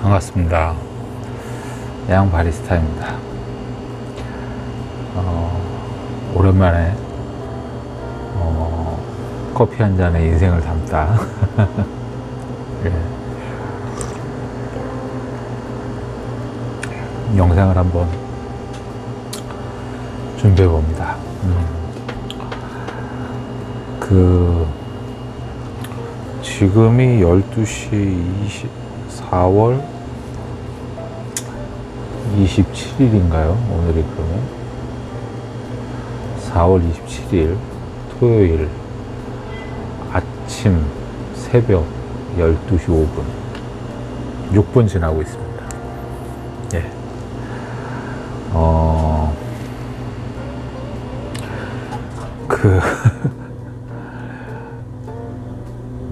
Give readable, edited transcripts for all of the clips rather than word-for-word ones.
반갑습니다. 양 바리스타입니다. 오랜만에 커피 한 잔에 인생을 담다. 예. 영상을 한번 준비해 봅니다. 지금이 12시 4월 27일인가요? 오늘이 그러면 4월 27일 토요일 아침 새벽 12시 5분 6분 지나고 있습니다. 예.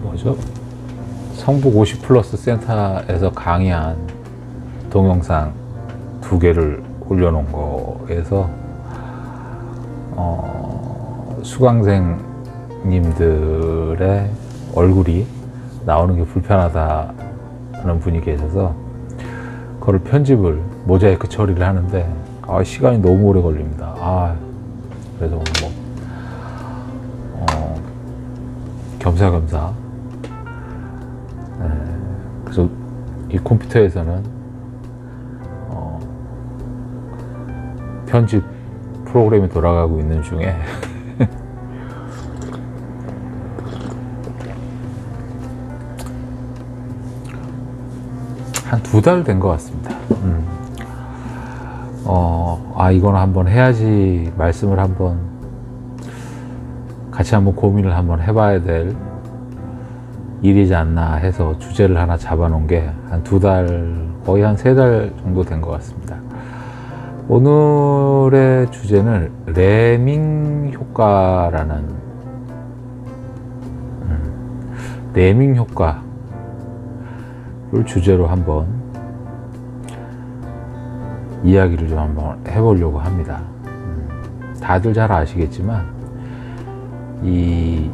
뭐죠? 성북 50플러스 센터에서 강의한 동영상 2개를 올려놓은 거에서 수강생님들의 얼굴이 나오는 게 불편하다는 분이 계셔서 그걸 편집을 모자이크 처리를 하는데 시간이 너무 오래 걸립니다. 그래서 겸사겸사 그래서 이 컴퓨터에서는 편집 프로그램이 돌아가고 있는 중에 한 2달 된 것 같습니다. 이거는 한번 해야지, 말씀을 한번 같이 한번 고민을 한번 해봐야 될 일이지 않나 해서 주제를 하나 잡아놓은 게 한 2달, 거의 한 3달 정도 된 것 같습니다. 오늘의 주제는 레밍 효과라는 레밍 효과를 주제로 한번 이야기를 좀 한번 해보려고 합니다. 다들 잘 아시겠지만 이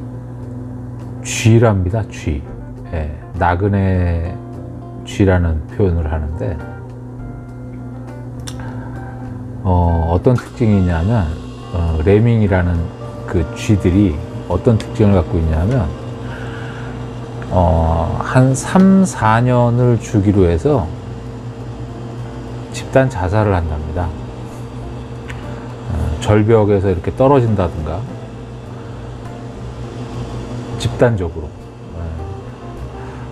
쥐랍니다. 쥐. 예, 나그네 쥐라는 표현을 하는데 어떤 특징이 있냐면 레밍이라는 그 쥐들이 어떤 특징을 갖고 있냐면 한 3, 4년을 주기로 해서 집단 자살을 한답니다. 절벽에서 이렇게 떨어진다든가 집단적으로,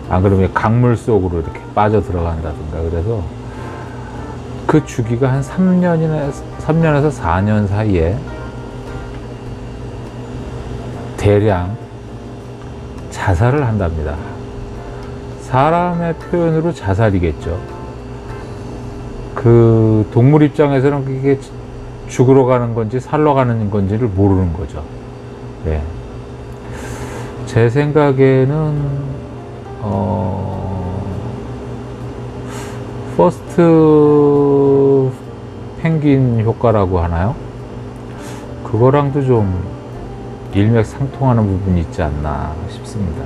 안 그러면 강물 속으로 이렇게 빠져 들어간다든가. 그래서 그 주기가 한 3년에서 4년 사이에 대량 자살을 한답니다. 사람의 표현으로 자살이겠죠. 그 동물 입장에서는 그게 죽으러 가는 건지 살러 가는 건지를 모르는 거죠. 예. 제 생각에는 퍼스트 펭귄 효과라고 하나요? 그거랑도 좀 일맥상통하는 부분이 있지 않나 싶습니다.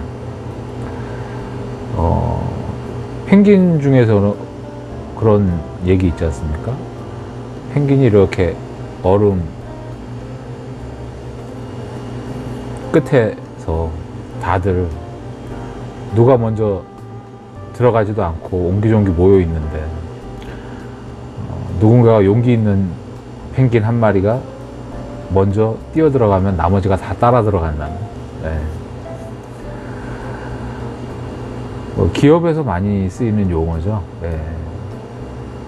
펭귄 중에서는 그런 얘기 있지 않습니까? 펭귄이 이렇게 얼음 끝에서 다들 누가 먼저 들어가지도 않고 옹기종기 모여 있는데 누군가가 용기 있는 펭귄 한 마리가 먼저 뛰어 들어가면 나머지가 다 따라 들어간다는. 네. 기업에서 많이 쓰이는 용어죠. 네.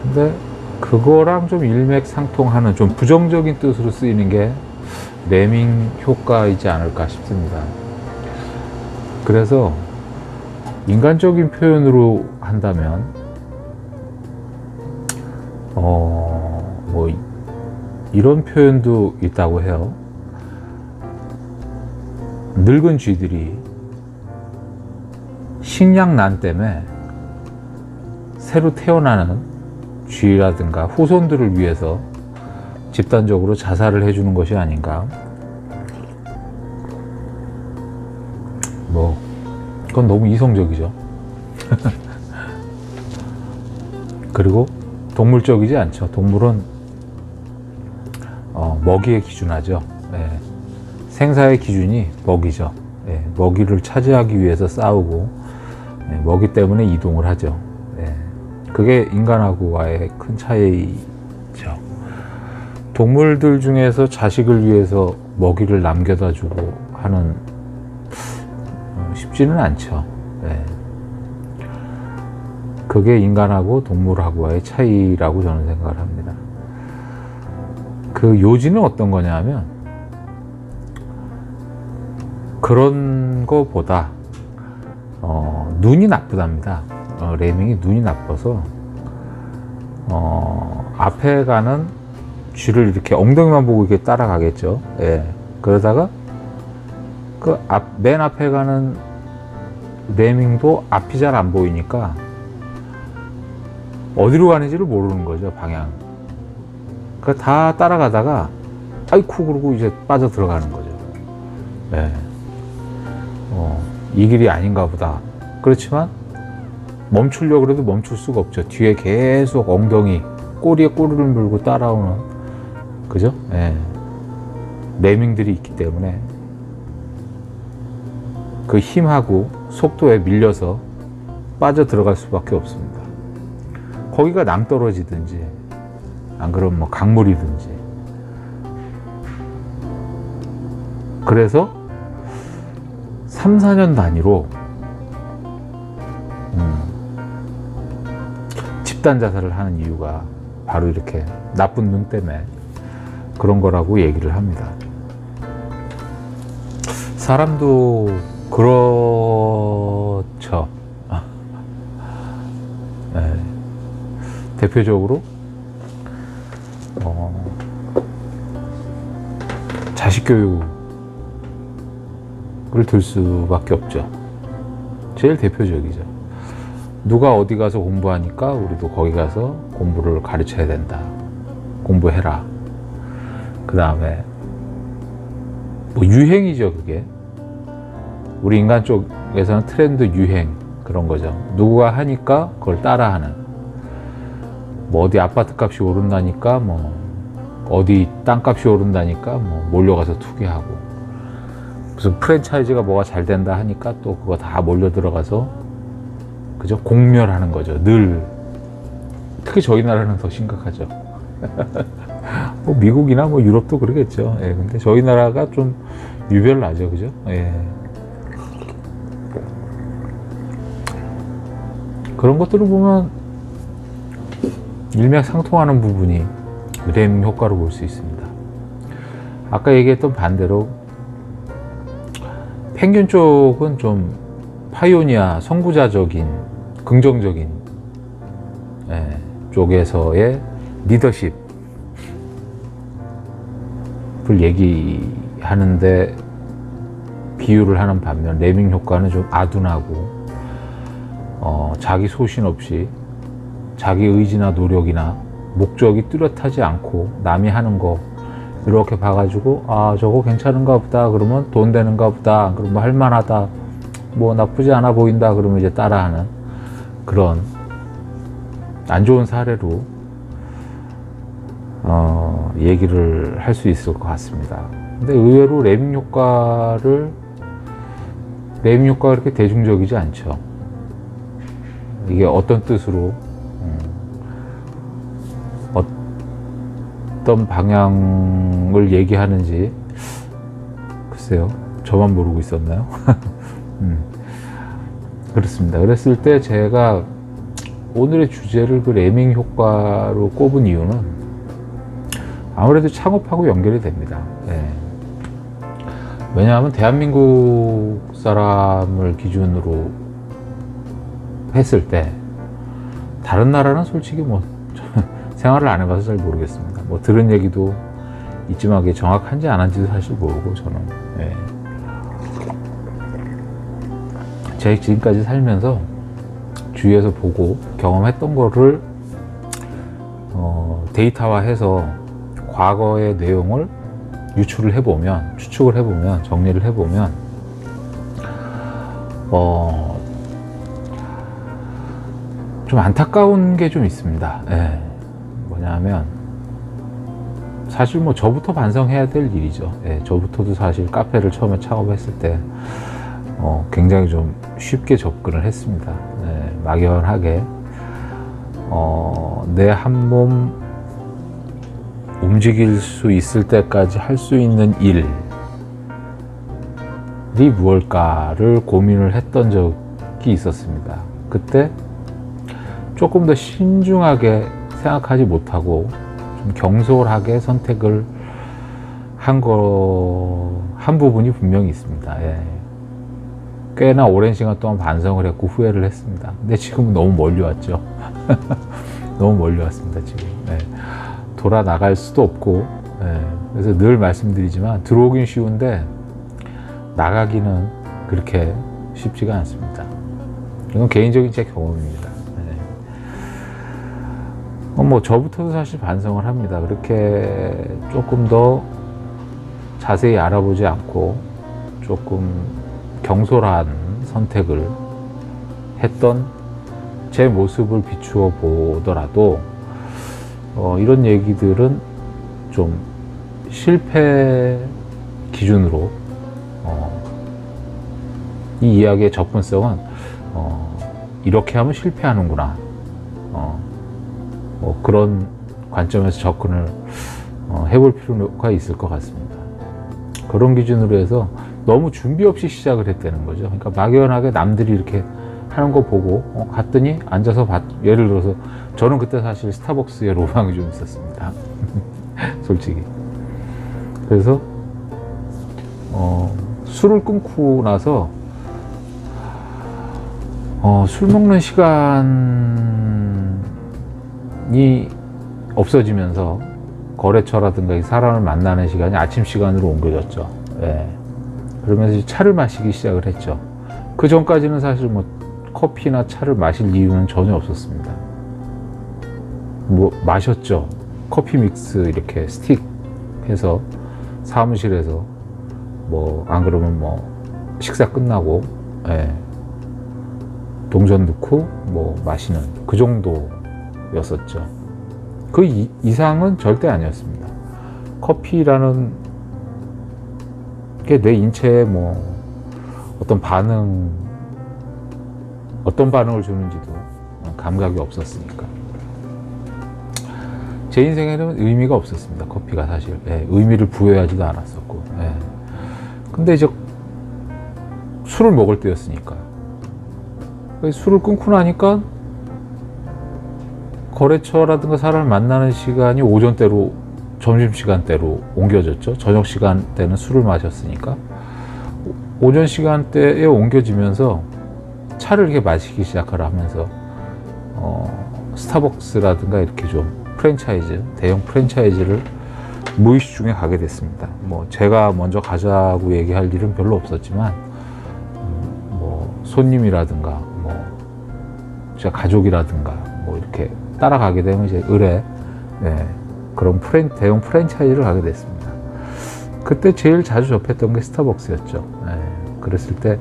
근데 그거랑 좀 일맥상통하는 좀 부정적인 뜻으로 쓰이는 게 레밍 효과이지 않을까 싶습니다. 그래서 인간적인 표현으로 한다면 이런 표현도 있다고 해요. 늙은 쥐들이 식량난 때문에 새로 태어나는 쥐라든가 후손들을 위해서 집단적으로 자살을 해주는 것이 아닌가. 그건 너무 이성적이죠. 그리고 동물적이지 않죠. 동물은 먹이에 기준하죠. 예. 생사의 기준이 먹이죠. 예. 먹이를 차지하기 위해서 싸우고, 예. 먹이 때문에 이동을 하죠. 예. 그게 인간하고와의 큰 차이죠. 동물들 중에서 자식을 위해서 먹이를 남겨다 주고 하는 쉽지는 않죠. 예. 그게 인간하고 동물하고의 차이라고 저는 생각을 합니다. 그 요지는 어떤 거냐면, 그런 거보다 눈이 나쁘답니다. 레밍이 눈이 나빠서 앞에 가는 쥐를 이렇게 엉덩이만 보고 이렇게 따라가겠죠. 예. 그러다가 그 맨 앞에 가는 레밍도 앞이 잘 안 보이니까 어디로 가는지를 모르는 거죠, 방향. 그 다 따라가다가 아이쿠 그러고 이제 빠져 들어가는 거죠. 네. 이 길이 아닌가 보다. 그렇지만 멈추려고 해도 멈출 수가 없죠. 뒤에 계속 엉덩이, 꼬리에 꼬리를 물고 따라오는, 그죠? 네. 레밍들이 있기 때문에 그 힘하고 속도에 밀려서 빠져 들어갈 수밖에 없습니다. 거기가 낭떠러지든지 안 그러면 뭐 강물이든지. 그래서 3, 4년 단위로 집단 자살을 하는 이유가 바로 이렇게 나쁜 눈 때문에 그런 거라고 얘기를 합니다. 사람도 그렇죠. 네. 대표적으로 자식 교육을 들 수밖에 없죠. 제일 대표적이죠. 누가 어디 가서 공부하니까 우리도 거기 가서 공부를 가르쳐야 된다. 공부해라. 그 다음에 뭐 유행이죠, 그게. 우리 인간 쪽에서는 트렌드, 유행, 그런 거죠. 누구가 하니까 그걸 따라하는. 뭐 어디 아파트 값이 오른다니까, 뭐 어디 땅값이 오른다니까 뭐 몰려가서 투기하고, 무슨 프랜차이즈가 뭐가 잘 된다 하니까 또 그거 다 몰려 들어가서, 그죠? 공멸하는 거죠. 늘. 특히 저희 나라는 더 심각하죠. 뭐 미국이나 뭐 유럽도 그러겠죠. 예, 근데 저희 나라가 좀 유별나죠, 그죠? 예. 그런 것들을 보면 일맥상통하는 부분이 레밍 효과로 볼 수 있습니다. 아까 얘기했던 반대로 펭귄 쪽은 좀 파이오니아, 선구자적인, 긍정적인 쪽에서의 리더십을 얘기하는데 비유를 하는 반면, 레밍 효과는 좀 아둔하고 자기 소신 없이 자기 의지나 노력이나 목적이 뚜렷하지 않고 남이 하는 거 이렇게 봐가지고, 아 저거 괜찮은가 보다, 그러면 돈 되는가 보다, 그러면 할만하다, 뭐 나쁘지 않아 보인다, 그러면 이제 따라하는 그런 안 좋은 사례로 얘기를 할 수 있을 것 같습니다. 근데 의외로 레밍 효과가 그렇게 대중적이지 않죠. 이게 어떤 뜻으로 어떤 방향을 얘기하는지 글쎄요, 저만 모르고 있었나요? 그렇습니다. 그랬을 때 제가 오늘의 주제를 그 레밍 효과로 꼽은 이유는 아무래도 창업하고 연결이 됩니다. 예. 왜냐하면 대한민국 사람을 기준으로 했을 때 다른 나라는 솔직히 뭐 생활을 안 해봐서 잘 모르겠습니다. 뭐 들은 얘기도 있지만 그게 정확한지 안 한지도 사실 모르고, 저는 제가 지금까지 살면서 주위에서 보고 경험했던 거를 데이터화해서 과거의 내용을 추측을 해보면, 정리를 해보면 좀 좀 안타까운 게 좀 있습니다. 예. 뭐냐면 사실 뭐 저부터 반성해야 될 일이죠. 예. 저부터도 사실 카페를 처음에 창업했을 때 굉장히 좀 쉽게 접근을 했습니다. 예. 막연하게 내 한 몸 움직일 수 있을 때까지 할 수 있는 일이 무엇일까를 고민을 했던 적이 있었습니다. 그때 조금 더 신중하게 생각하지 못하고 좀 경솔하게 선택을 한 부분이 분명히 있습니다. 예. 꽤나 오랜 시간 동안 반성을 했고 후회를 했습니다. 근데 지금은 너무 멀리 왔죠. 너무 멀리 왔습니다, 지금. 예. 돌아 나갈 수도 없고, 예. 그래서 늘 말씀드리지만 들어오긴 쉬운데 나가기는 그렇게 쉽지가 않습니다. 이건 개인적인 제 경험입니다. 뭐 저부터도 사실 반성을 합니다. 그렇게 조금 더 자세히 알아보지 않고 조금 경솔한 선택을 했던 제 모습을 비추어 보더라도 이런 얘기들은 좀 실패 기준으로 이 이야기의 접근성은 이렇게 하면 실패하는구나, 그런 관점에서 접근을 해볼 필요가 있을 것 같습니다. 그런 기준으로 해서 너무 준비 없이 시작을 했다는 거죠. 그러니까 막연하게 남들이 이렇게 하는 거 보고 갔더니 앉아서 예를 들어서 저는 그때 사실 스타벅스에 로망이 좀 있었습니다. 솔직히. 그래서 술을 끊고 나서 술 먹는 시간이 없어지면서 거래처라든가 사람을 만나는 시간이 아침 시간으로 옮겨졌죠. 예. 그러면서 차를 마시기 시작을 했죠. 그 전까지는 사실 뭐 커피나 차를 마실 이유는 전혀 없었습니다. 뭐 마셨죠. 커피 믹스 이렇게 스틱 해서 사무실에서 뭐 안 그러면 뭐 식사 끝나고, 예, 동전 넣고 뭐 마시는 그 정도였었죠. 그 이상은 절대 아니었습니다. 커피라는 게 내 인체에 뭐 어떤 반응을 주는지도 감각이 없었으니까 제 인생에는 의미가 없었습니다. 커피가 사실. 예, 의미를 부여하지도 않았었고. 예. 근데 이제 술을 먹을 때였으니까. 술을 끊고 나니까 거래처라든가 사람을 만나는 시간이 오전대로, 점심시간대로 옮겨졌죠. 저녁 시간대는 술을 마셨으니까. 오전 시간대에 옮겨지면서 차를 이렇게 마시기 시작하라 하면서 스타벅스라든가 이렇게 좀 프랜차이즈, 대형 프랜차이즈를 무의식 중에 가게 됐습니다. 뭐 제가 먼저 가자고 얘기할 일은 별로 없었지만 뭐 손님이라든가 뭐 제 가족이라든가 뭐 이렇게 따라가게 되면 이제 의뢰, 예, 그런 대형 프랜차이즈를 가게 됐습니다. 그때 제일 자주 접했던 게 스타벅스였죠. 예, 그랬을 때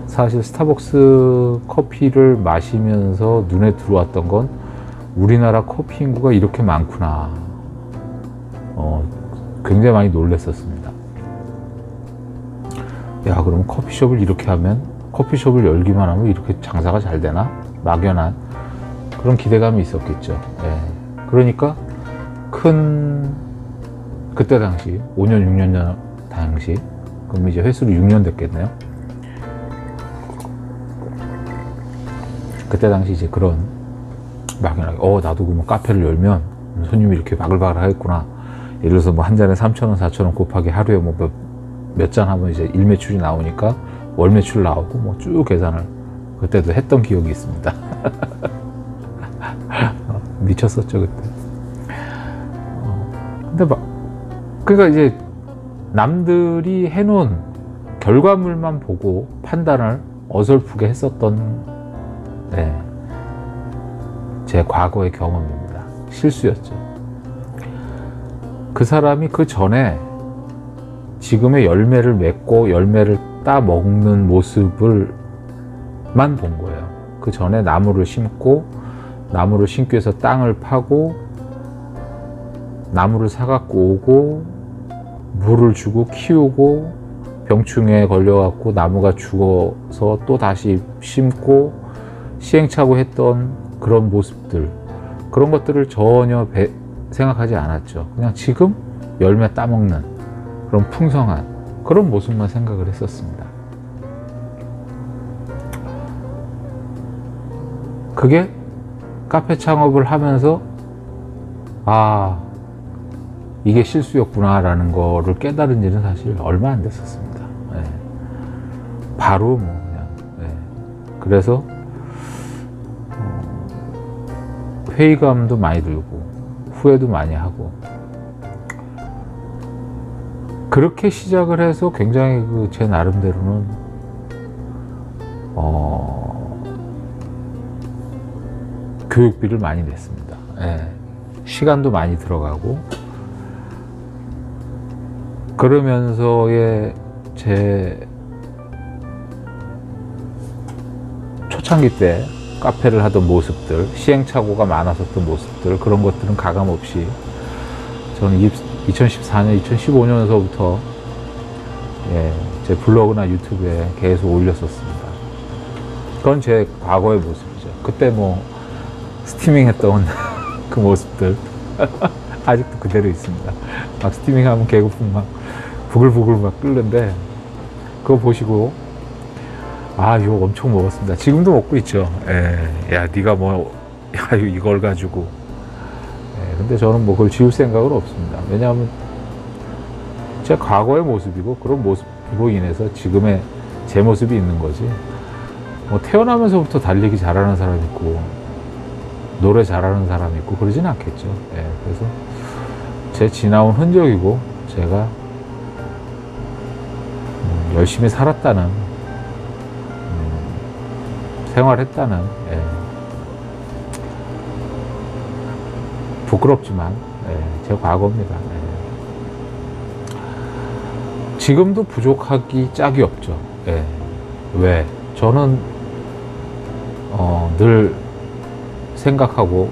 사실 스타벅스 커피를 마시면서 눈에 들어왔던 건 우리나라 커피 인구가 이렇게 많구나. 굉장히 많이 놀랐었습니다. 야, 그럼 커피숍을 이렇게 하면, 커피숍을 열기만 하면 이렇게 장사가 잘 되나? 막연한 그런 기대감이 있었겠죠. 예. 그러니까 그때 당시 5년 6년 전 당시, 그럼 이제 횟수로 6년 됐겠네요. 그때 당시 이제 그런 막연하게 나도 그러면 카페를 열면 손님이 이렇게 바글바글 하겠구나. 예를 들어서 뭐 한 잔에 3,000원, 4,000원 곱하기 하루에 뭐 몇 잔 하면 이제 일 매출이 나오니까 월 매출 나오고 뭐 쭉 계산을 그때도 했던 기억이 있습니다. 미쳤었죠 그때. 근데 그러니까 이제 남들이 해놓은 결과물만 보고 판단을 어설프게 했었던, 네, 제 과거의 경험입니다. 실수였죠. 그 사람이 그 전에 지금의 열매를 맺고 열매를 따 먹는 모습을만 본 거예요. 그 전에 나무를 심고 나무를 심기 위해서 땅을 파고 나무를 사갖고 오고 물을 주고 키우고 병충해에 걸려갖고 나무가 죽어서 또 다시 심고 시행착오 했던 그런 모습들, 그런 것들을 전혀 생각하지 않았죠. 그냥 지금 열매 따먹는 그런 풍성한 그런 모습만 생각을 했었습니다. 그게 카페 창업을 하면서 아, 이게 실수였구나 라는 거를 깨달은 지는 사실 얼마 안 됐었습니다. 예. 바로 뭐 그냥 그래서 회의감도 많이 들고 후회도 많이 하고, 그렇게 시작을 해서 굉장히 제 나름대로는 교육비를 많이 냈습니다. 시간도 많이 들어가고, 그러면서의 제 초창기 때 카페를 하던 모습들, 시행착오가 많았었던 모습들, 그런 것들은 가감없이 저는 2014년, 2015년서부터 제 블로그나 유튜브에 계속 올렸었습니다. 그건 제 과거의 모습이죠. 그때 뭐 스티밍 했던 그 모습들 아직도 그대로 있습니다. 막 스티밍하면 개거품 막 부글부글 막 끓는데, 그거 보시고 아, 이거 엄청 먹었습니다. 지금도 먹고 있죠. 야, 네가 뭐, 야, 이걸 가지고. 근데 저는 뭐 그걸 지울 생각은 없습니다. 왜냐하면 제 과거의 모습이고, 그런 모습으로 인해서 지금의 제 모습이 있는 거지. 뭐 태어나면서부터 달리기 잘하는 사람 있고, 노래 잘하는 사람 있고, 그러진 않겠죠. 그래서 제 지나온 흔적이고, 제가 열심히 살았다는, 생활했다는, 부끄럽지만 제 과거입니다. 지금도 부족하기 짝이 없죠. 왜? 저는 늘 생각하고,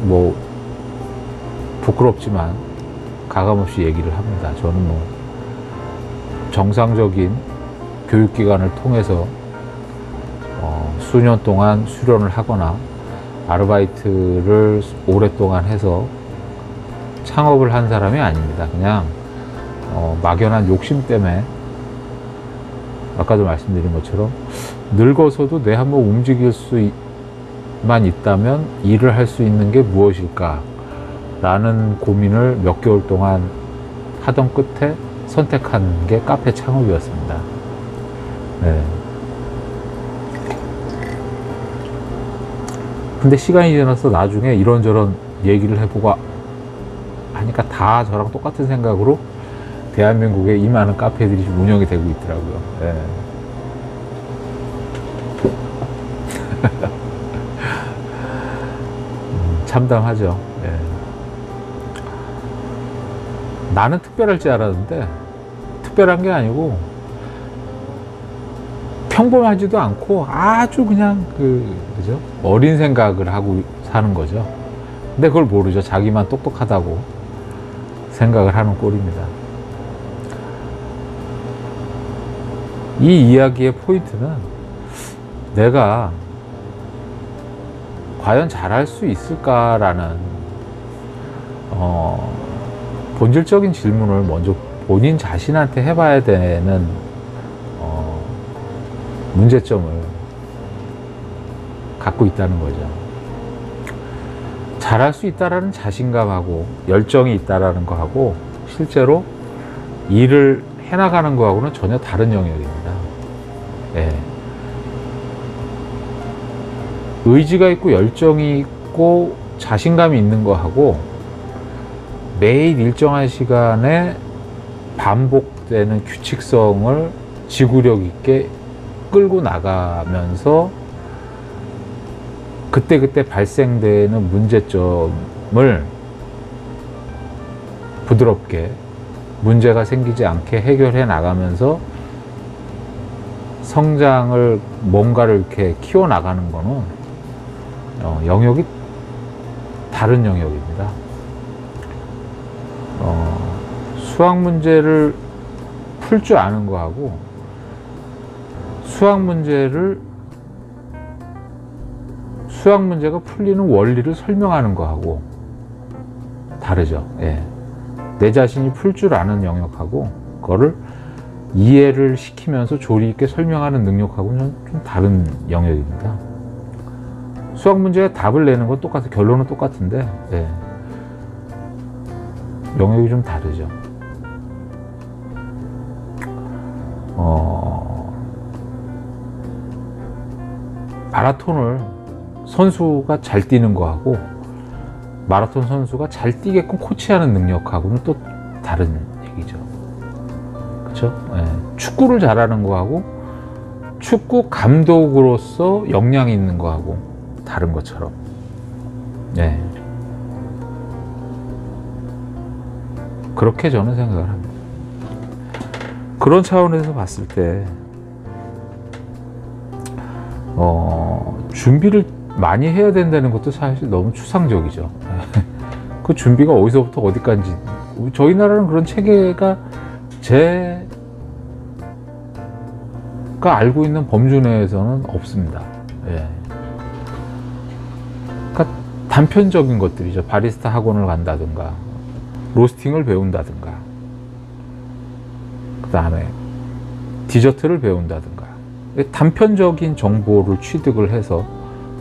뭐 부끄럽지만 가감없이 얘기를 합니다. 저는 뭐 정상적인 교육기관을 통해서 수년 동안 수련을 하거나 아르바이트를 오랫동안 해서 창업을 한 사람이 아닙니다. 그냥 막연한 욕심 때문에, 아까도 말씀드린 것처럼 늙어서도 내 한번 움직일 수만 있다면 일을 할 수 있는 게 무엇일까 라는 고민을 몇 개월 동안 하던 끝에 선택한 게 카페 창업이었습니다. 근데 시간이 지나서 나중에 이런저런 얘기를 해보고 하니까 다 저랑 똑같은 생각으로 대한민국에 이 많은 카페들이 지금 운영이 되고 있더라고요. 참담하죠. 나는 특별할 줄 알았는데 특별한 게 아니고 평범하지도 않고 아주 그냥 그죠? 어린 생각을 하고 사는 거죠. 근데 그걸 모르죠. 자기만 똑똑하다고 생각을 하는 꼴입니다. 이 이야기의 포인트는 내가 과연 잘할 수 있을까라는 본질적인 질문을 먼저 본인 자신한테 해봐야 되는 문제점을 갖고 있다는 거죠. 잘할 수 있다라는 자신감하고 열정이 있다라는 거하고 실제로 일을 해나가는 거하고는 전혀 다른 영역입니다. 의지가 있고 열정이 있고 자신감이 있는 거하고 매일 일정한 시간에 반복되는 규칙성을 지구력 있게 끌고 나가면서 그때그때 발생되는 문제점을 부드럽게 문제가 생기지 않게 해결해 나가면서 성장을 뭔가를 이렇게 키워 나가는 거는 영역이 다른 영역입니다. 수학 문제를 풀 줄 아는 거하고 수학 문제가 풀리는 원리를 설명하는 거하고 다르죠. 예. 내 자신이 풀 줄 아는 영역하고 그거를 이해를 시키면서 조리 있게 설명하는 능력하고는 좀 다른 영역입니다. 수학 문제에 답을 내는 건 똑같아요. 결론은 똑같은데 예. 영역이 좀 다르죠. 마라톤을 선수가 잘 뛰는 거하고 마라톤 선수가 잘 뛰게끔 코치하는 능력하고는 또 다른 얘기죠. 그렇죠? 예. 축구를 잘하는 거하고 축구 감독으로서 역량이 있는 거하고 다른 것처럼. 예. 그렇게 저는 생각을 합니다. 그런 차원에서 봤을 때 준비를 많이 해야 된다는 것도 사실 너무 추상적이죠. 그 준비가 어디서부터 어디까지, 저희 나라는 그런 체계가 제가 알고 있는 범주 내에서는 없습니다. 예. 그러니까 단편적인 것들이죠. 바리스타 학원을 간다든가 로스팅을 배운다든가 그 다음에 디저트를 배운다든가 단편적인 정보를 취득을 해서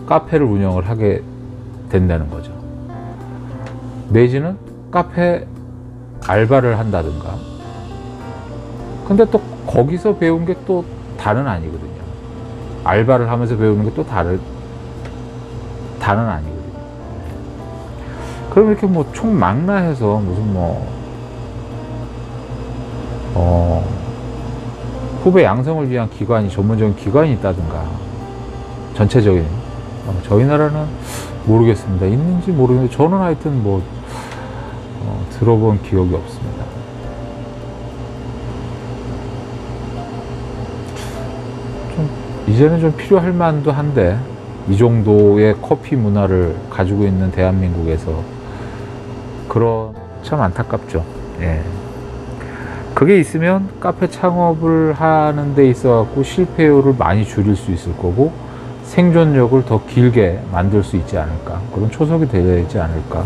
카페를 운영을 하게 된다는 거죠. 내지는 카페 알바를 한다든가. 근데 또 거기서 배운 게 또 다는 아니거든요. 알바를 하면서 배우는 게 또 다는 아니거든요. 그럼 이렇게 뭐 총망라해서 무슨 후배 양성을 위한 기관이, 전문적인 기관이 있다든가, 전체적인, 저희 나라는 모르겠습니다. 있는지 모르겠는데, 저는 하여튼 들어본 기억이 없습니다. 이제는 좀 필요할 만도 한데, 이 정도의 커피 문화를 가지고 있는 대한민국에서, 참 안타깝죠. 예. 그게 있으면 카페 창업을 하는 데 있어 갖고 실패율을 많이 줄일 수 있을 거고 생존력을 더 길게 만들 수 있지 않을까, 그런 초석이 되지 않을까,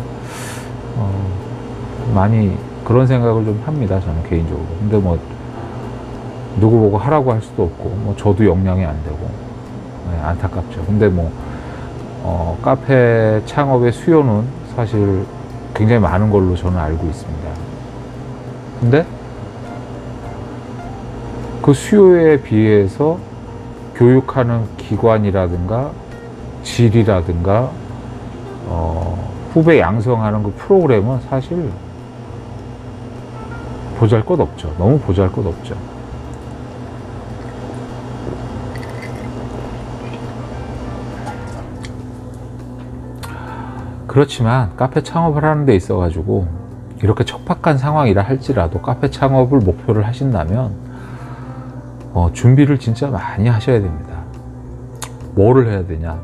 많이 그런 생각을 좀 합니다, 저는 개인적으로. 근데 누구 보고 하라고 할 수도 없고 저도 역량이 안 되고, 네, 안타깝죠. 근데 카페 창업의 수요는 사실 굉장히 많은 걸로 저는 알고 있습니다. 근데 그 수요에 비해서 교육하는 기관이라든가 질이라든가 후배 양성하는 그 프로그램은 사실 보잘것없죠. 너무 보잘것없죠. 그렇지만 카페 창업을 하는 데 있어 가지고 이렇게 척박한 상황이라 할지라도 카페 창업을 목표를 하신다면 준비를 진짜 많이 하셔야 됩니다. 뭐를 해야 되냐?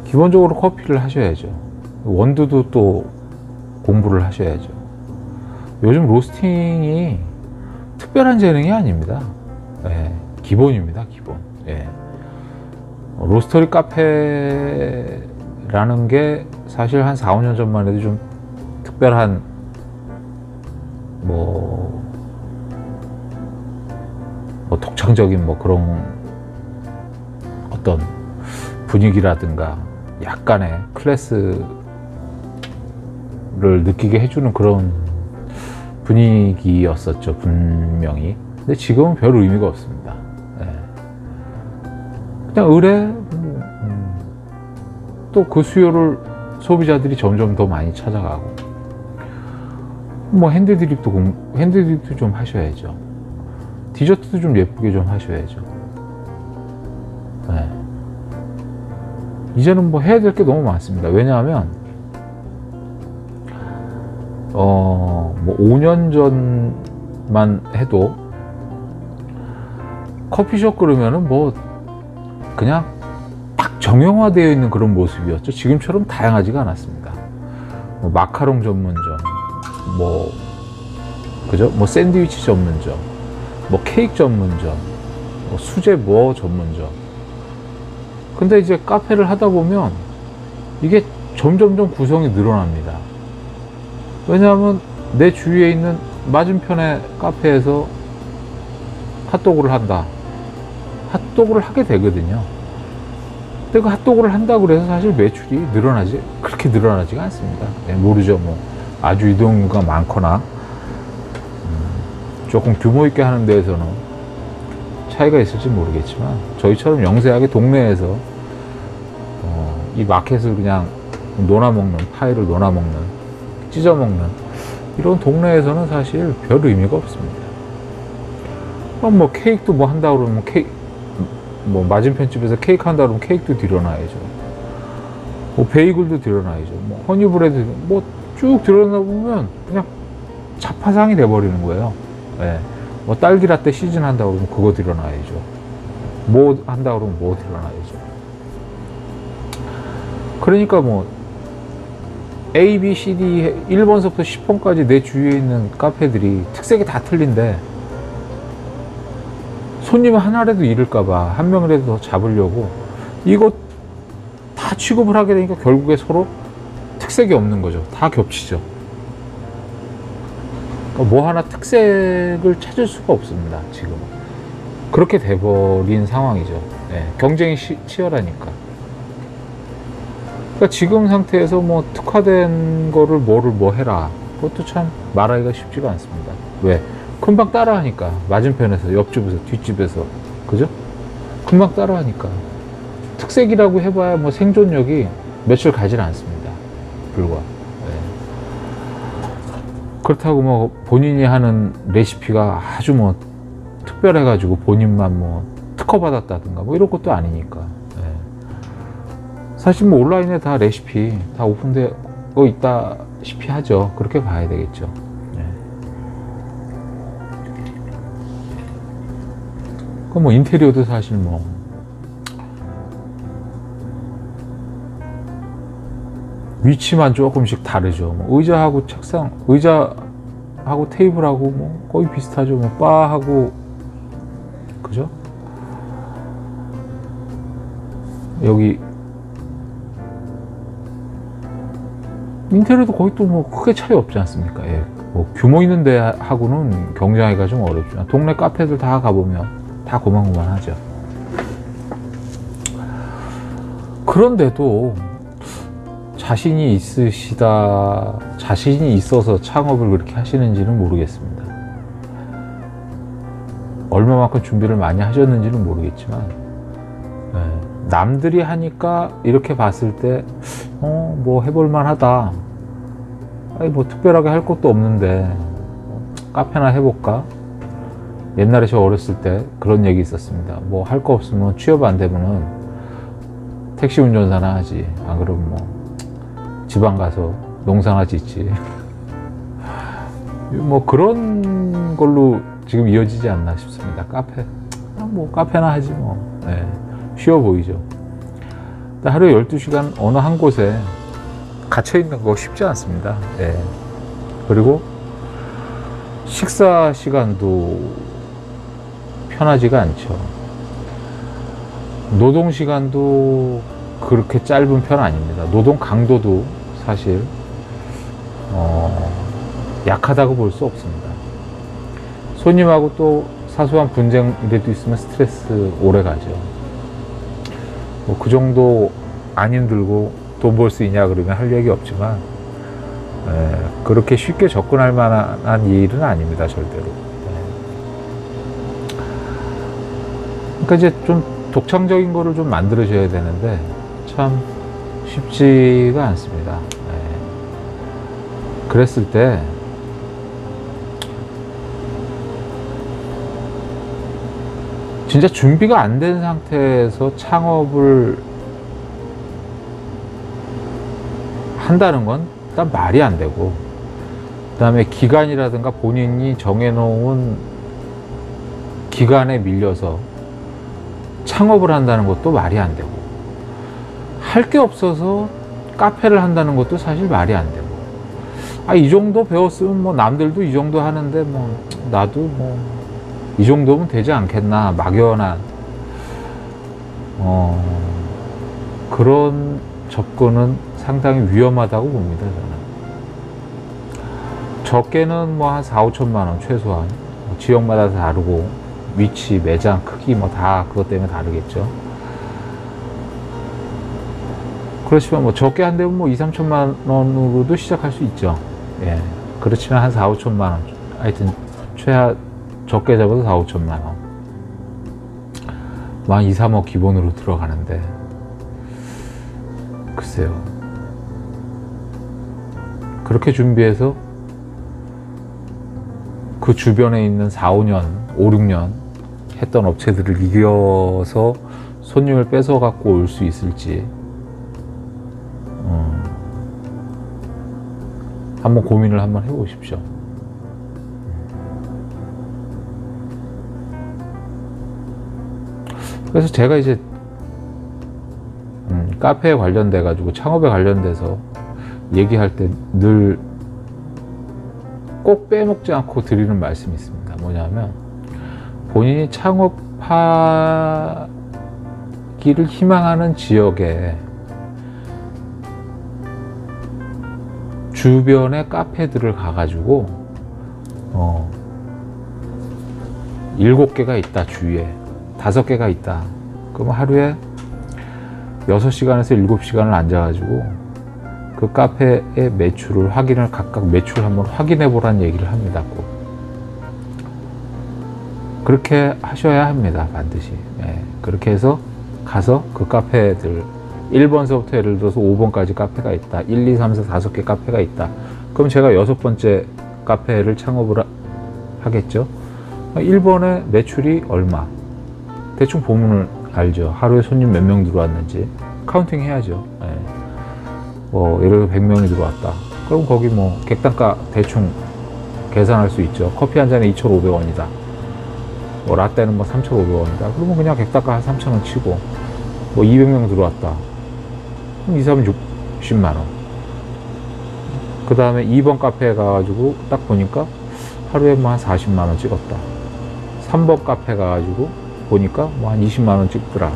기본적으로 커피를 하셔야죠. 원두도 또 공부를 하셔야죠. 요즘 로스팅이 특별한 재능이 아닙니다. 예, 기본입니다, 기본. 예. 로스터리 카페라는 게 사실 한 4, 5년 전만 해도 좀 특별한 독창적인 그런 어떤 분위기라든가 약간의 클래스를 느끼게 해주는 그런 분위기였었죠, 분명히. 근데 지금은 별 의미가 없습니다. 네. 그냥 의뢰, 또 그 수요를 소비자들이 점점 더 많이 찾아가고, 핸드드립도 좀 하셔야죠. 디저트도 좀 예쁘게 좀 하셔야죠. 네. 이제는 해야 될 게 너무 많습니다. 왜냐하면 5년 전만 해도 커피숍 그러면은 그냥 딱 정형화되어 있는 그런 모습이었죠. 지금처럼 다양하지가 않았습니다. 뭐 마카롱 전문점, 뭐 그죠? 뭐 샌드위치 전문점, 뭐 케이크 전문점, 뭐 수제 뭐 전문점. 근데 이제 카페를 하다 보면 이게 점점점 구성이 늘어납니다. 왜냐하면 내 주위에 있는 맞은편의 카페에서 핫도그를 한다. 핫도그를 하게 되거든요. 근데 그 핫도그를 한다고 해서 사실 매출이 그렇게 늘어나지가 않습니다. 네, 모르죠. 뭐 아주 이동류가 많거나 조금 규모 있게 하는 데에서는 차이가 있을지 모르겠지만, 저희처럼 영세하게 동네에서 이 마켓을 그냥 논아먹는, 파이를 논아먹는, 찢어먹는 이런 동네에서는 사실 별 의미가 없습니다. 그럼 뭐 케이크도 뭐 한다 그러면 뭐 맞은편 집에서 케이크 한다 그러면 케이크도 들여놔야죠. 뭐 베이글도 들여놔야죠. 뭐 허니브레드 뭐 쭉 들여놔 보면 그냥 자파상이 돼버리는 거예요. 예. 뭐 딸기 라떼 시즌 한다 그러면 그거 들여놔야죠. 뭐 한다 그러면 뭐 들여놔야죠. 그러니까 뭐 A, B, C, D 1번서부터 10번까지 내 주위에 있는 카페들이 특색이 다 틀린데, 손님 하나라도 잃을까봐, 한 명이라도 더 잡으려고 이거 다 취급을 하게 되니까 결국에 서로 특색이 없는 거죠. 다 겹치죠. 그러니까 뭐 하나 특색을 찾을 수가 없습니다. 지금 그렇게 돼버린 상황이죠. 네, 경쟁이 치열하니까. 그러니까 지금 상태에서 뭐 특화된 거를 뭐 해라, 그것도 참 말하기가 쉽지가 않습니다. 왜? 금방 따라하니까. 맞은편에서, 옆집에서, 뒷집에서, 그죠? 금방 따라하니까. 특색이라고 해봐야 뭐 생존력이 며칠 가지는 않습니다. 불과. 네. 그렇다고 뭐 본인이 하는 레시피가 아주 뭐 특별해가지고 본인만 뭐 특허받았다든가 뭐 이런 것도 아니니까. 네. 사실 뭐 온라인에 다 레시피 다 오픈되어 있다시피 하죠. 그렇게 봐야 되겠죠. 네. 그 뭐 인테리어도 사실 뭐 위치만 조금씩 다르죠. 뭐 의자하고 책상, 의자하고 테이블하고 뭐 거의 비슷하죠. 뭐 바하고, 그죠? 여기 인테리어도 거의 또 뭐 크게 차이 없지 않습니까? 예. 뭐 규모 있는 데하고는 경쟁하기가 좀 어렵지만 동네 카페들 다 가보면 다 고만고만하죠. 그런데도 자신이 있어서 창업을 그렇게 하시는지는 모르겠습니다. 얼마만큼 준비를 많이 하셨는지는 모르겠지만, 남들이 하니까 이렇게 봤을 때 뭐 해볼만 하다, 아니 뭐 특별하게 할 것도 없는데 카페나 해볼까. 옛날에 저 어렸을 때 그런 얘기 있었습니다. 뭐 할 거 없으면 취업 안 되면은 택시 운전사나 하지, 안 그러면 뭐 지방 가서 농사나 짓지. 뭐 그런 걸로 지금 이어지지 않나 싶습니다. 카페, 뭐 카페나 하지 뭐. 네, 쉬워 보이죠. 하루에 12시간 어느 한 곳에 갇혀 있는 거 쉽지 않습니다. 네. 그리고 식사 시간도 편하지가 않죠. 노동 시간도 그렇게 짧은 편 아닙니다. 노동 강도도 사실 약하다고 볼 수 없습니다. 손님하고 또 사소한 분쟁이라도 있으면 스트레스 오래 가죠. 뭐 그 정도 안 힘들고 돈 벌 수 있냐 그러면 할 얘기 없지만, 그렇게 쉽게 접근할 만한 일은 아닙니다. 절대로. 그러니까 이제 좀 독창적인 거를 좀 만들어줘야 되는데 참 쉽지가 않습니다. 그랬을 때 진짜 준비가 안 된 상태에서 창업을 한다는 건 일단 말이 안 되고, 그 다음에 기간이라든가 본인이 정해놓은 기간에 밀려서 창업을 한다는 것도 말이 안 되고, 할 게 없어서 카페를 한다는 것도 사실 말이 안 되고, 이 정도 배웠으면 뭐 남들도 이 정도 하는데 뭐 나도 뭐 이 정도면 되지 않겠나, 막연한 그런 접근은 상당히 위험하다고 봅니다. 저는 적게는 뭐 한 4, 5천만 원 최소한, 지역마다 다르고 위치, 매장 크기 뭐 다 그것 때문에 다르겠죠. 그렇지만 뭐 적게 한 데면 뭐 2, 3천만 원으로도 시작할 수 있죠. 예. 그렇지만 한 4, 5천만 원. 하여튼 최하 적게 잡아도 4, 5천만 원. 한 2, 3억 기본으로 들어가는데, 글쎄요. 그렇게 준비해서 그 주변에 있는 4, 5년, 5, 6년 했던 업체들을 이겨서 손님을 뺏어 갖고 올 수 있을지 한번 고민을 한번 해보십시오. 그래서 제가 이제 카페에 관련돼 가지고 창업에 관련돼서 얘기할 때 늘 꼭 빼먹지 않고 드리는 말씀이 있습니다. 뭐냐면, 본인이 창업하기를 희망하는 지역에 주변의 카페들을 가가지고 7개가 있다, 주위에 5개가 있다. 그럼 하루에 6시간에서 7시간을 앉아가지고 그 카페의 매출을 각각 매출 한번 확인해 보라는 얘기를 합니다. 꼭. 그렇게 하셔야 합니다. 반드시. 예, 그렇게 해서 가서 그 카페들 1번서부터 예를 들어서 5번까지 카페가 있다. 1, 2, 3, 4, 5개 카페가 있다. 그럼 제가 6번째 카페를 창업을 하겠죠. 1번에 매출이 얼마? 대충 보문을 알죠. 하루에 손님 몇 명 들어왔는지 카운팅 해야죠. 예. 뭐 예를 들어 100명이 들어왔다. 그럼 거기 뭐 객단가 대충 계산할 수 있죠. 커피 한 잔에 2,500원이다. 뭐 라떼는 뭐 3,500원이다. 그러면 그냥 객단가 한 3,000원 치고, 뭐 200명 들어왔다. 그럼 2, 3, 60만 원. 그 다음에 2번 카페에 가가지고 딱 보니까 하루에 뭐 한 40만 원 찍었다. 3번 카페 가가지고 보니까 뭐 한 20만 원 찍더라.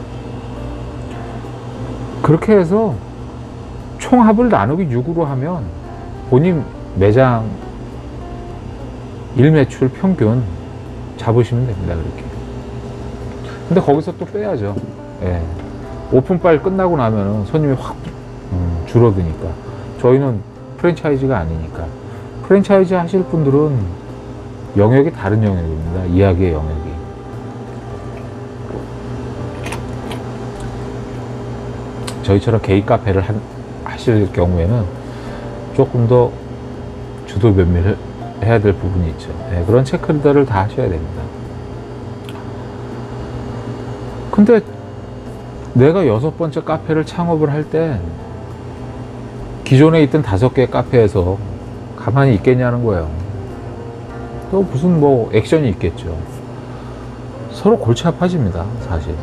그렇게 해서 총합을 나누기 6으로 하면 본인 매장 일매출 평균 잡으시면 됩니다. 그렇게. 근데 거기서 또 빼야죠. 예. 오픈빨 끝나고 나면은 손님이 확 줄어드니까. 저희는 프랜차이즈가 아니니까. 프랜차이즈 하실 분들은 영역이 다른 영역입니다. 이야기의 영역이. 저희처럼 개인 카페를 하실 경우에는 조금 더 주도 면밀을 해야 될 부분이 있죠. 네, 그런 체크들을 다 하셔야 됩니다. 근데 내가 6번째 카페를 창업을 할 때 기존에 있던 5개의 카페에서 가만히 있겠냐는 거예요. 또 무슨 뭐 액션이 있겠죠. 서로 골치 아파집니다, 사실.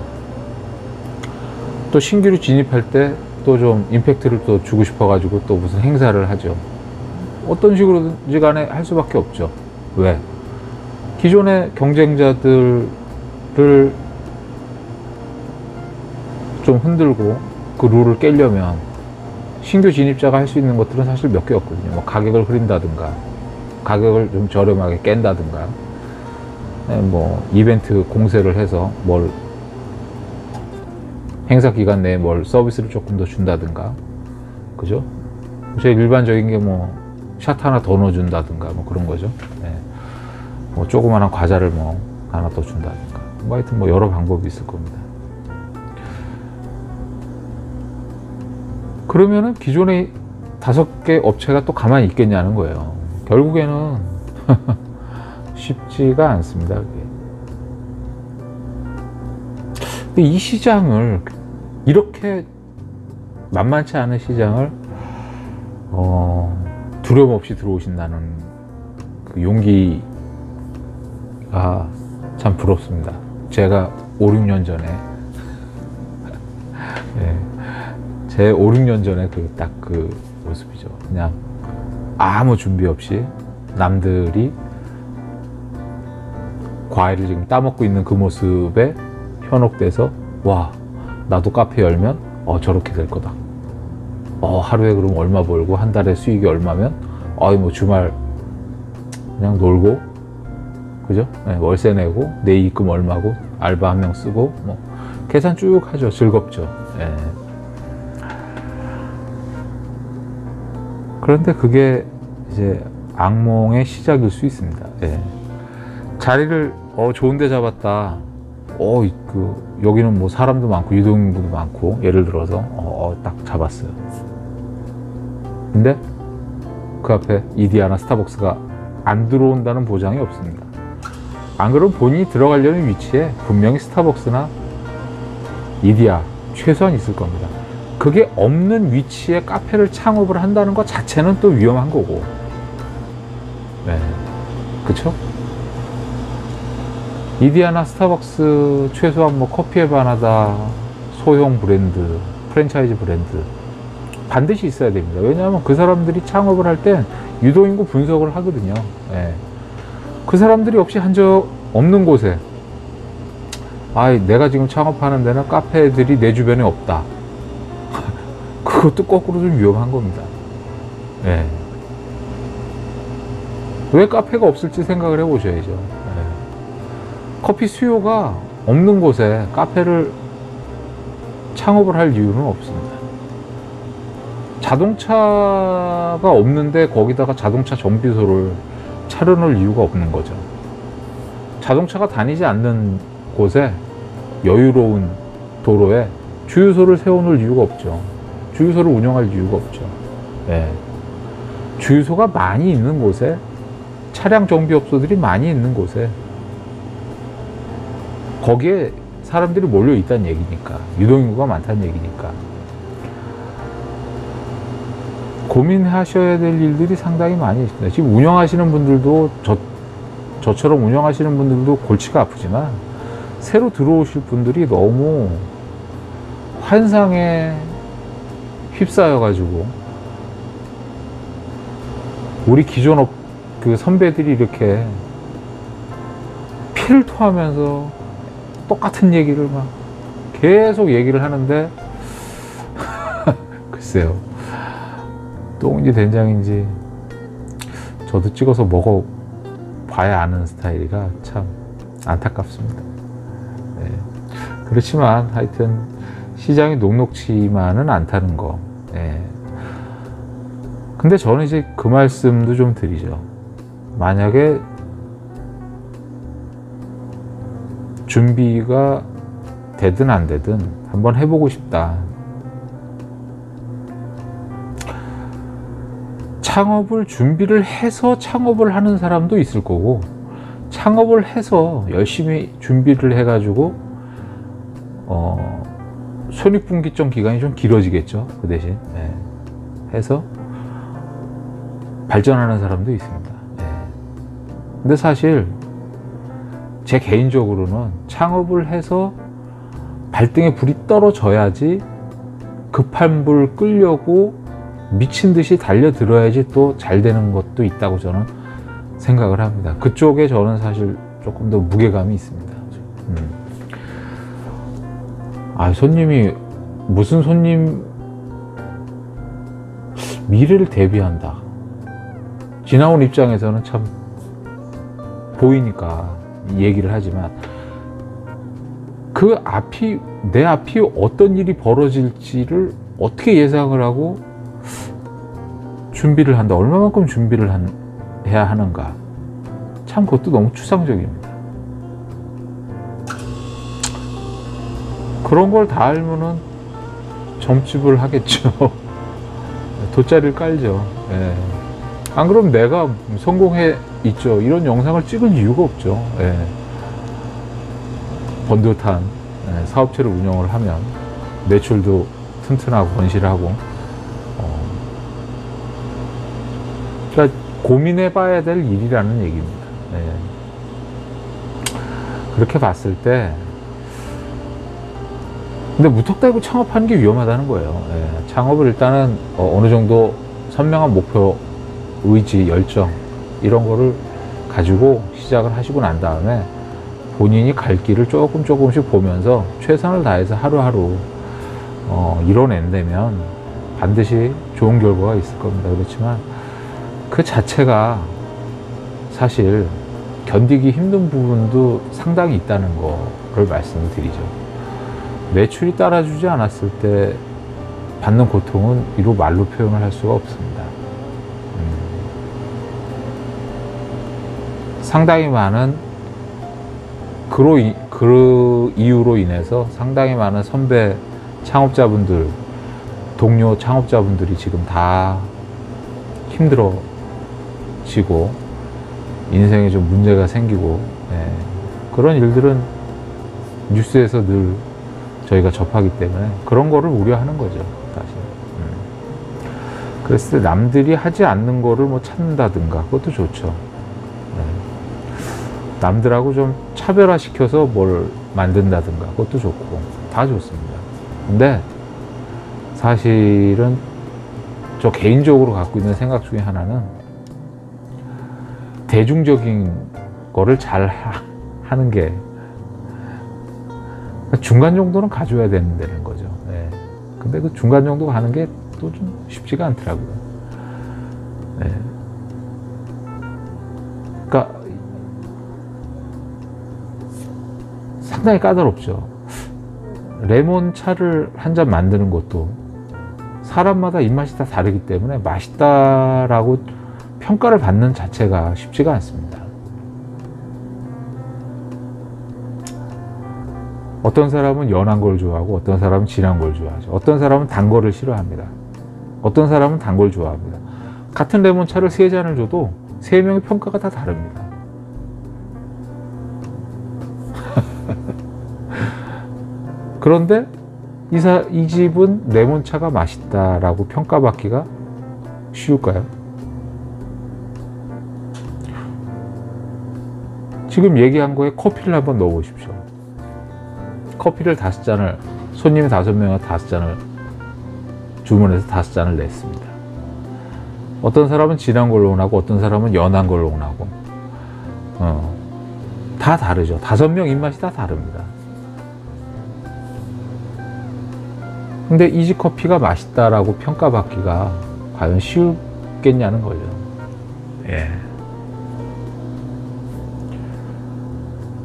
또 신규로 진입할 때 또 좀 임팩트를 또 주고 싶어 가지고 또 무슨 행사를 하죠. 어떤 식으로든지 간에 할 수밖에 없죠. 왜? 기존의 경쟁자들을 좀 흔들고 그 룰을 깨려면 신규 진입자가 할 수 있는 것들은 사실 몇 개 없거든요. 뭐 가격을 흐린다든가, 가격을 좀 저렴하게 깬다든가, 뭐 이벤트 공세를 해서 뭘 행사 기간 내에 뭘 서비스를 조금 더 준다든가, 그죠? 제일 일반적인 게 뭐 샷 하나 더 넣어준다든가 뭐 그런 거죠. 네. 뭐 조그마한 과자를 뭐 하나 더 준다든가, 뭐 하여튼 뭐 여러 방법이 있을 겁니다. 그러면은 기존의 5개 업체가 또 가만히 있겠냐는 거예요. 결국에는 쉽지가 않습니다. 그게. 근데 이 시장을, 이렇게 만만치 않은 시장을 두려움 없이 들어오신다는 그 용기가 참 부럽습니다. 제가 5, 6년 전에 제 5, 6년 전에 그 딱 그 모습이죠. 그냥 아무 준비 없이 남들이 과일을 지금 따먹고 있는 그 모습에 현혹돼서 와, 나도 카페 열면 저렇게 될 거다. 하루에 그럼 얼마 벌고 한 달에 수익이 얼마면 뭐 주말 그냥 놀고, 그죠? 네, 월세 내고 내 입금 얼마고 알바 한 명 쓰고 뭐 계산 쭉 하죠. 즐겁죠. 네. 그런데 그게 이제 악몽의 시작일 수 있습니다. 네. 자리를 좋은 데 잡았다. 여기는 뭐 사람도 많고 유동인구도 많고, 예를 들어서 딱 잡았어요. 근데 그 앞에 이디야나 스타벅스가 안 들어온다는 보장이 없습니다. 안 그러면 본인이 들어가려는 위치에 분명히 스타벅스나 이디야 최소한 있을 겁니다. 그게 없는 위치에 카페를 창업을 한다는 것 자체는 또 위험한 거고. 네, 그쵸? 이디야나 스타벅스 최소한 뭐 커피에 반하다 소형 브랜드, 프랜차이즈 브랜드 반드시 있어야 됩니다. 왜냐하면 그 사람들이 창업을 할 땐 유동인구 분석을 하거든요. 예. 그 사람들이 없이 한 적 없는 곳에 내가 지금 창업하는 데는 카페들이 내 주변에 없다. 그것도 거꾸로 좀 위험한 겁니다. 예. 왜 카페가 없을지 생각을 해보셔야죠. 예. 커피 수요가 없는 곳에 카페를 창업을 할 이유는 없습니다. 자동차가 없는데 거기다가 자동차 정비소를 차려놓을 이유가 없는 거죠. 자동차가 다니지 않는 곳에 여유로운 도로에 주유소를 세워놓을 이유가 없죠. 주유소를 운영할 이유가 없죠. 네. 주유소가 많이 있는 곳에, 차량 정비업소들이 많이 있는 곳에 거기에 사람들이 몰려 있다는 얘기니까, 유동인구가 많다는 얘기니까 고민하셔야 될 일들이 상당히 많이 있습니다. 지금 운영하시는 분들도 저처럼 운영하시는 분들도 골치가 아프지만, 새로 들어오실 분들이 너무 환상에 휩싸여 가지고 우리 기존 그 선배들이 이렇게 피를 토하면서 똑같은 얘기를 막 계속 얘기를 하는데 글쎄요, 똥인지 된장인지 저도 찍어서 먹어봐야 아는 스타일이라 참 안타깝습니다. 네. 그렇지만 하여튼 시장이 녹록치만은 않다는 거. 네. 근데 저는 이제 그 말씀도 좀 드리죠. 만약에 준비가 되든 안 되든 한번 해보고 싶다. 창업을 준비를 해서 창업을 하는 사람도 있을 거고, 창업을 해서 열심히 준비를 해가지고 손익분기점 기간이 좀 길어지겠죠. 그 대신 해서 발전하는 사람도 있습니다. 근데 사실 제 개인적으로는 창업을 해서 발등에 불이 떨어져야지 급한 불 끌려고 미친 듯이 달려들어야지 또 잘 되는 것도 있다고 저는 생각을 합니다. 그쪽에 저는 사실 조금 더 무게감이 있습니다. 손님이 무슨 손님, 미래를 대비한다. 지나온 입장에서는 참 보이니까 얘기를 하지만, 그 앞이, 내 앞이 어떤 일이 벌어질지를 어떻게 예상을 하고 준비를 한다. 얼마만큼 준비를 해야 하는가. 참 그것도 너무 추상적입니다. 그런 걸 다 알면은 점집을 하겠죠. 돗자리를 깔죠. 예. 안 그러면 내가 성공해 있죠. 이런 영상을 찍을 이유가 없죠. 예. 번듯한 사업체를 운영을 하면 매출도 튼튼하고 건실하고, 그러니까 고민해 봐야 될 일이라는 얘기입니다. 예. 그렇게 봤을 때 근데 무턱대고 창업하는 게 위험하다는 거예요. 예, 창업을 일단은 어느 정도 선명한 목표, 의지, 열정 이런 거를 가지고 시작을 하시고 난 다음에 본인이 갈 길을 조금씩 보면서 최선을 다해서 하루하루 이뤄낸다면 반드시 좋은 결과가 있을 겁니다. 그렇지만 그 자체가 사실 견디기 힘든 부분도 상당히 있다는 거를 말씀을 드리죠. 매출이 따라주지 않았을 때 받는 고통은 이루 말로 표현을 할 수가 없습니다. 상당히 많은 그 이유로 인해서 상당히 많은 선배 창업자분들, 동료 창업자분들이 지금 다 힘들어지고 인생에 좀 문제가 생기고, 예, 그런 일들은 뉴스에서 늘 저희가 접하기 때문에 그런 거를 우려하는 거죠, 사실. 그랬을 때 남들이 하지 않는 거를 뭐 찾는다든가 그것도 좋죠. 예. 남들하고 좀 차별화시켜서 뭘 만든다든가 그것도 좋고 다 좋습니다. 근데 사실은 저 개인적으로 갖고 있는 생각 중에 하나는 대중적인 거를 잘 하는 게 중간 정도는 가져야 되는 거죠. 네. 근데 그 중간 정도 가는 게 또 좀 쉽지가 않더라고요. 네. 그러니까 상당히 까다롭죠. 레몬차를 한 잔 만드는 것도 사람마다 입맛이 다 다르기 때문에 맛있다라고 평가를 받는 자체가 쉽지가 않습니다. 어떤 사람은 연한 걸 좋아하고 어떤 사람은 진한 걸 좋아하죠. 어떤 사람은 단 거를 싫어합니다. 어떤 사람은 단 걸 좋아합니다. 같은 레몬차를 3잔을 줘도 3명의 평가가 다 다릅니다. 그런데 이 집은 레몬차가 맛있다라고 평가받기가 쉬울까요? 지금 얘기한 거에 커피를 한번 넣어 보십시오. 커피를 5잔을, 손님이 5명에 5잔을 주문해서 5잔을 냈습니다. 어떤 사람은 진한 걸 원하고 어떤 사람은 연한 걸 원하고 다 다르죠. 5명 입맛이 다 다릅니다. 근데 이 집 커피가 맛있다라고 평가받기가 과연 쉽겠냐는 거죠. 예.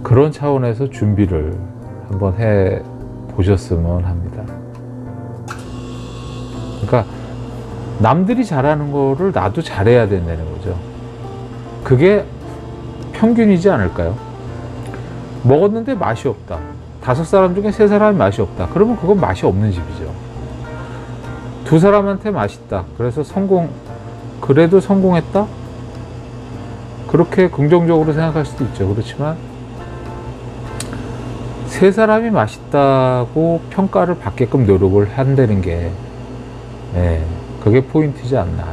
그런 차원에서 준비를 한번 해 보셨으면 합니다. 그러니까 남들이 잘하는 거를 나도 잘해야 된다는 거죠. 그게 평균이지 않을까요? 먹었는데 맛이 없다. 5사람 중에 3사람이 맛이 없다. 그러면 그건 맛이 없는 집이죠. 2사람한테 맛있다. 그래서 그래도 성공했다? 그렇게 긍정적으로 생각할 수도 있죠. 그렇지만 3사람이 맛있다고 평가를 받게끔 노력을 한다는 게, 예, 그게 포인트지 않나.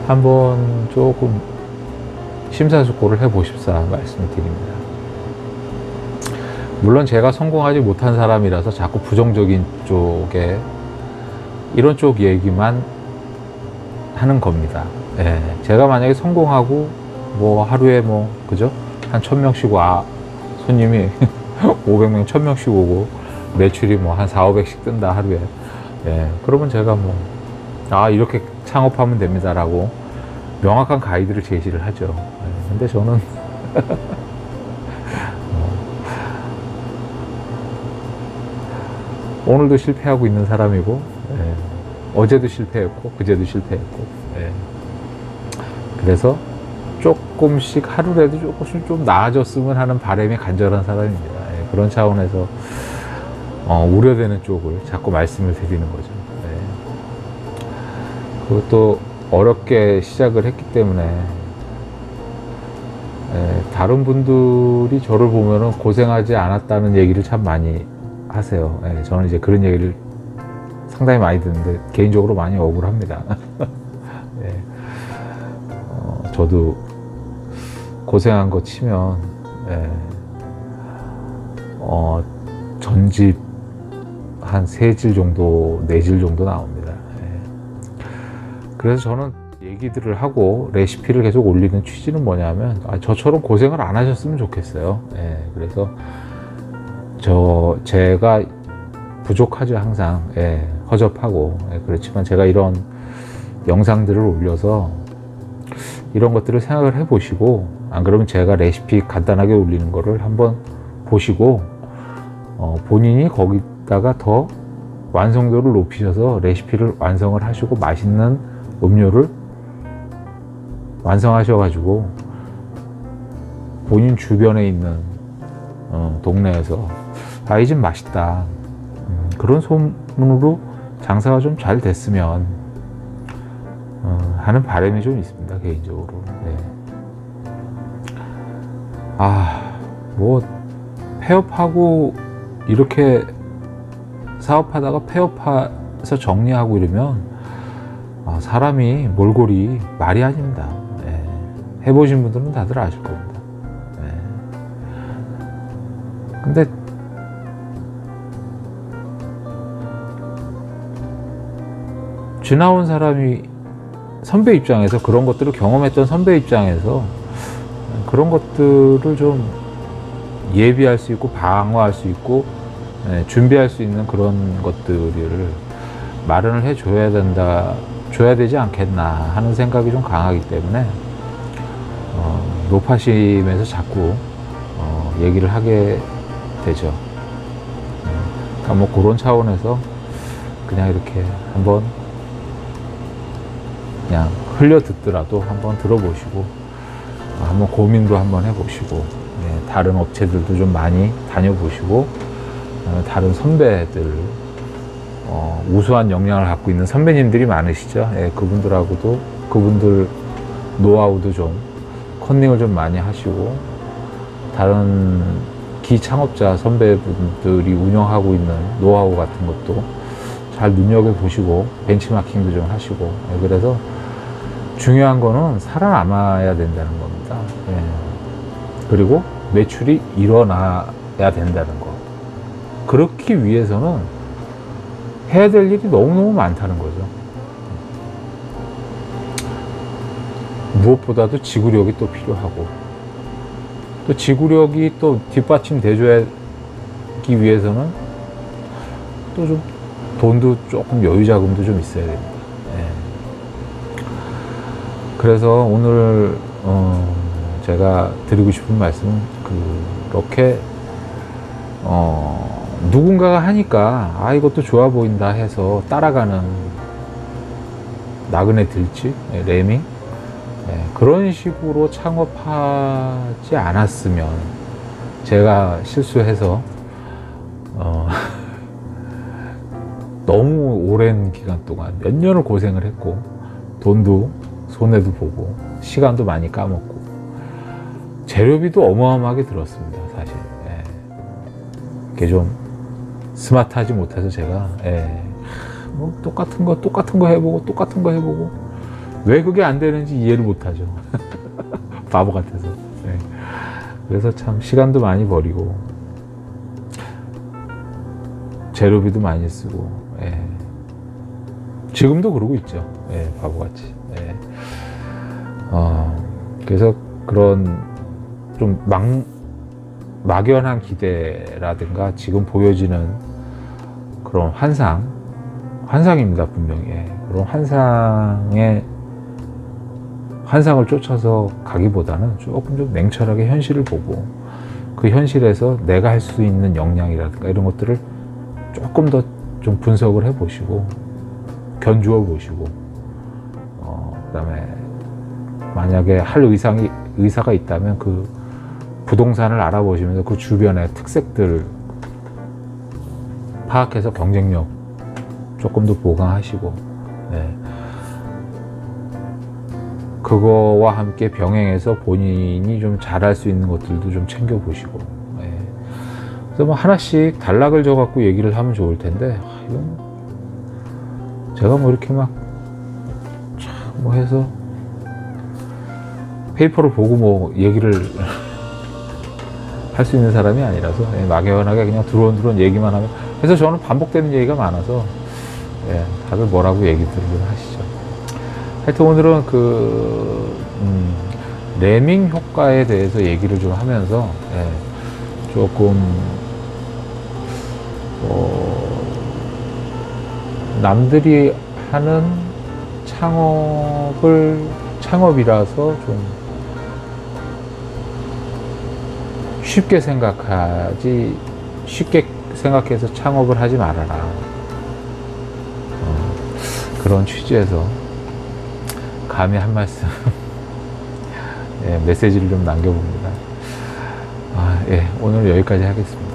한번 조금 심사숙고를 해보십사 말씀을 드립니다. 물론 제가 성공하지 못한 사람이라서 자꾸 부정적인 쪽에 이런 쪽 얘기만 하는 겁니다. 예, 제가 만약에 성공하고 뭐 하루에 그죠? 한 1000명씩 손님이 500명, 1000명씩 오고 매출이 한 400~500씩 뜬다 하루에. 예, 그러면 제가 이렇게 창업하면 됩니다 라고 명확한 가이드를 제시를 하죠. 예, 근데 저는 오늘도 실패하고 있는 사람이고, 예, 어제도 실패했고 그제도 실패했고, 예, 그래서 조금씩 하루라도 조금씩 좀 나아졌으면 하는 바람이 간절한 사람입니다. 예, 그런 차원에서 우려되는 쪽을 자꾸 말씀을 드리는 거죠. 예. 그것도 어렵게 시작을 했기 때문에, 예, 다른 분들이 저를 보면은 고생하지 않았다는 얘기를 참 많이 하세요. 예, 저는 이제 그런 얘기를 상당히 많이 드는데 개인적으로 많이 억울합니다. 예. 저도 고생한 거 치면 예. 전집 한 3질 정도, 4질 정도 나옵니다. 예. 그래서 저는 얘기들을 하고 레시피를 계속 올리는 취지는 뭐냐면 저처럼 고생을 안 하셨으면 좋겠어요. 예. 그래서 제가 부족하죠 항상. 예. 허접하고. 예. 그렇지만 제가 이런 영상들을 올려서 이런 것들을 생각을 해 보시고, 안 그러면 제가 레시피 간단하게 올리는 거를 한번 보시고 본인이 거기다가 더 완성도를 높이셔서 레시피를 완성을 하시고 맛있는 음료를 완성하셔가지고 본인 주변에 있는 동네에서 이 집 맛있다, 그런 소문으로 장사가 좀 잘 됐으면 하는 바람이 좀 있습니다, 개인적으로. 네. 뭐 폐업하고 이렇게 사업하다가 폐업해서 정리하고 이러면 사람이 몰골이 말이 아닙니다. 예. 해보신 분들은 다들 아실 겁니다. 예. 근데 지나온 사람이 선배 입장에서, 그런 것들을 경험했던 선배 입장에서 그런 것들을 좀 예비할 수 있고 방어할 수 있고 준비할 수 있는 그런 것들을 마련을 해 줘야 되지 않겠나 하는 생각이 좀 강하기 때문에 노파심에서 자꾸 얘기를 하게 되죠. 그러니까 뭐 그런 차원에서 그냥 이렇게 한번 그냥 흘려 듣더라도 한번 들어보시고 한번 고민도 한번 해보시고, 다른 업체들도 좀 많이 다녀보시고, 다른 선배들, 우수한 역량을 갖고 있는 선배님들이 많으시죠. 그분들하고도, 그분들 노하우도 좀 컨닝을 좀 많이 하시고, 다른 기창업자 선배분들이 운영하고 있는 노하우 같은 것도 잘 눈여겨보시고 벤치마킹도 좀 하시고. 그래서 중요한 거는 살아남아야 된다는 겁니다. 그리고 매출이 일어나야 된다는 거. 그렇기 위해서는 해야 될 일이 너무너무 많다는 거죠. 무엇보다도 지구력이 또 필요하고, 또 지구력이 또 뒷받침돼 줘야기 위해서는 또 좀 돈도 조금 여유 자금도 좀 있어야 됩니다. 그래서 오늘 제가 드리고 싶은 말씀은 그렇게 누군가가 하니까 이것도 좋아 보인다 해서 따라가는 나그네 들쥐, 레밍, 그런 식으로 창업하지 않았으면, 제가 실수해서 너무 오랜 기간 동안 몇 년을 고생을 했고, 돈도 손해도 보고 시간도 많이 까먹고 재료비도 어마어마하게 들었습니다, 사실. 그게 좀 스마트하지 못해서 제가 뭐 똑같은 거 해보고 왜 그게 안 되는지 이해를 못하죠. 바보 같아서. 그래서 참 시간도 많이 버리고 재료비도 많이 쓰고, 지금도 그러고 있죠. 바보같이. 그래서 그런 좀 막연한 기대라든가 지금 보여지는 그런 환상입니다, 분명히. 그런 환상을 쫓아서 가기보다는 조금 좀 냉철하게 현실을 보고, 그 현실에서 내가 할 수 있는 역량이라든가 이런 것들을 조금 더 좀 분석을 해보시고 견주어 보시고, 그다음에 만약에 할 의사가 있다면 그 부동산을 알아보시면서 그 주변의 특색들 파악해서 경쟁력 조금 더 보강하시고, 그거와 함께 병행해서 본인이 좀 잘할 수 있는 것들도 좀 챙겨보시고. 그래서 뭐 하나씩 단락을 져갖고 얘기를 하면 좋을 텐데, 이건 제가 뭐 이렇게 막 뭐 해서 페이퍼를 보고 뭐 얘기를 할 수 있는 사람이 아니라서 막연하게 그냥 두런두런 얘기만 하면, 그래서 저는 반복되는 얘기가 많아서 다들 뭐라고 얘기들을 하시죠. 하여튼 오늘은 레밍 효과에 대해서 얘기를 좀 하면서 조금 남들이 하는 창업이라서 좀 쉽게 생각해서 창업을 하지 말아라. 그런 취지에서 감히 한 말씀 메시지를 좀 남겨봅니다. 오늘 여기까지 하겠습니다.